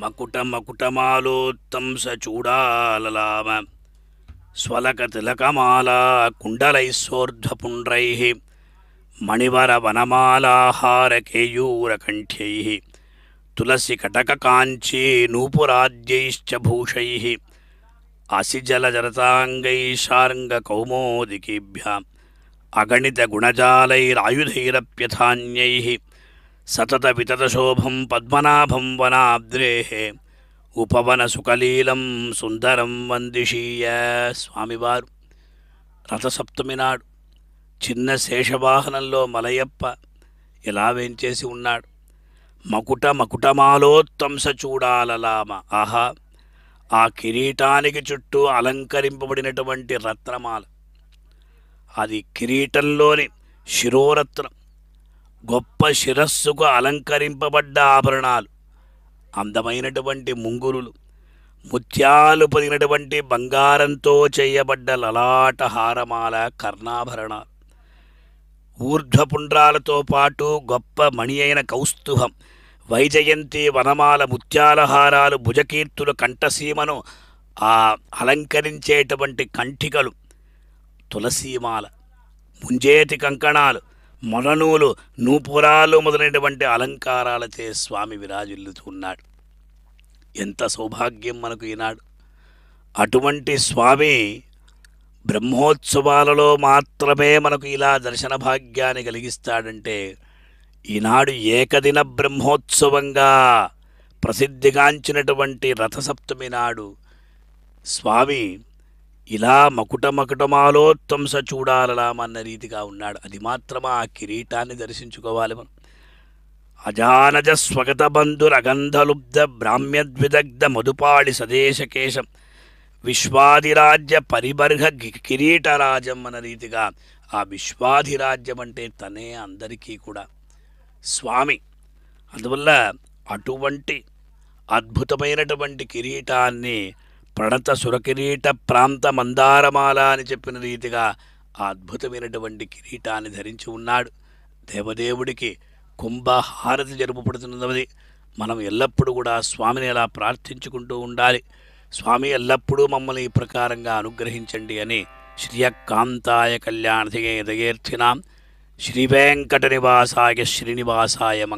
మకుటమకుటమాలోత్తంసచూడాలలామ స్వలకతిలకమాలా కుండలైస్సోర్ధ్వపుండ్రైః మణివరవనమాలాహారకేయూరకంఠ్యైః తులసికటకకాంచీ నూపురాద్యైశ్చ భూషైః అసిజలజరతాంగైశార్ంగకౌమోదికీభ్యాम् అగణితగుణజాలైరాయుధైరప్యథాన్యైః సతతవితతశోభం పద్మనాభం వనాబ్ద్రేః ఉపవనసుకలీలం సుందరం వందిషీయ. స్వామివారు రథసప్తమి నాడు చిన్న శేషవాహనంలో మలయప్ప ఎలా వేంచేసి ఉన్నాడు. మకుటమాలోత్తంస చూడాలలామ. ఆహా, ఆ కిరీటానికి చుట్టూ అలంకరింపబడినటువంటి రత్నమాల, అది కిరీటంలోని శిరోరత్నం, గొప్ప శిరస్సుకు అలంకరింపబడ్డ ఆభరణాలు, అందమైనటువంటి ముంగురులు, ముత్యాలు పొదిగినటువంటి బంగారంతో చేయబడ్డ లలాట హారమాల, కర్ణాభరణాలు, ఊర్ధ్వపుండ్రాలతో పాటు గొప్ప మణి అయిన కౌస్తుభం, వైజయంతి వనమాల, ముత్యాల హారాలు, భుజకీర్తులు, కంఠసీమను అలంకరించేటువంటి కంఠికలు, తులసీమాల, ముంజేతి కంకణాలు, మొలనూలు, నూపురాలు మొదలైనటువంటి అలంకారాలచే స్వామి విరాజిల్లుతూ ఉన్నాడు. ఎంత సౌభాగ్యం మనకు ఈనాడు. అటువంటి స్వామి బ్రహ్మోత్సవాలలో మాత్రమే మనకు ఇలా దర్శన భాగ్యాన్ని కలిగిస్తాడంటే, ఈనాడు ఏకదిన బ్రహ్మోత్సవంగా ప్రసిద్ధిగాంచినటువంటి రథసప్తమి నాడు స్వామి ఇలా మకుటమాలోత్తంస చూడాలలామన్న రీతిగా ఉన్నాడు. అది మాత్రమా ఆ కిరీటాన్ని దర్శించుకోవాలి మనం. అజానజ స్వగత బంధురగంధలుబ్ధ బ్రాహ్మ్యద్విదగ్ధ మధుపాళి సదేశకేశం విశ్వాధిరాజ్య పరిబర్హ కిరీటరాజం అన్న రీతిగా ఆ విశ్వాధిరాజ్యం అంటే తనే అందరికీ కూడా స్వామి. అందువల్ల అటువంటి అద్భుతమైనటువంటి కిరీటాన్ని ప్రణత సురకిరీట ప్రాంత మందారమాల అని చెప్పిన రీతిగా ఆ అద్భుతమైనటువంటి కిరీటాన్ని ధరించి ఉన్నాడు. దేవదేవుడికి కుంభహారతి జరుపుపడుతున్నది. మనం ఎల్లప్పుడూ కూడా స్వామిని ఎలా ప్రార్థించుకుంటూ ఉండాలి. స్వామి ఎల్లప్పుడూ మమ్మల్ని ఈ ప్రకారంగా అనుగ్రహించండి అని శ్రియకాంతాయ కళ్యాణధిగే దయేర్థినాం శ్రీవేంకట నివాసాయ శ్రీనివాసాయ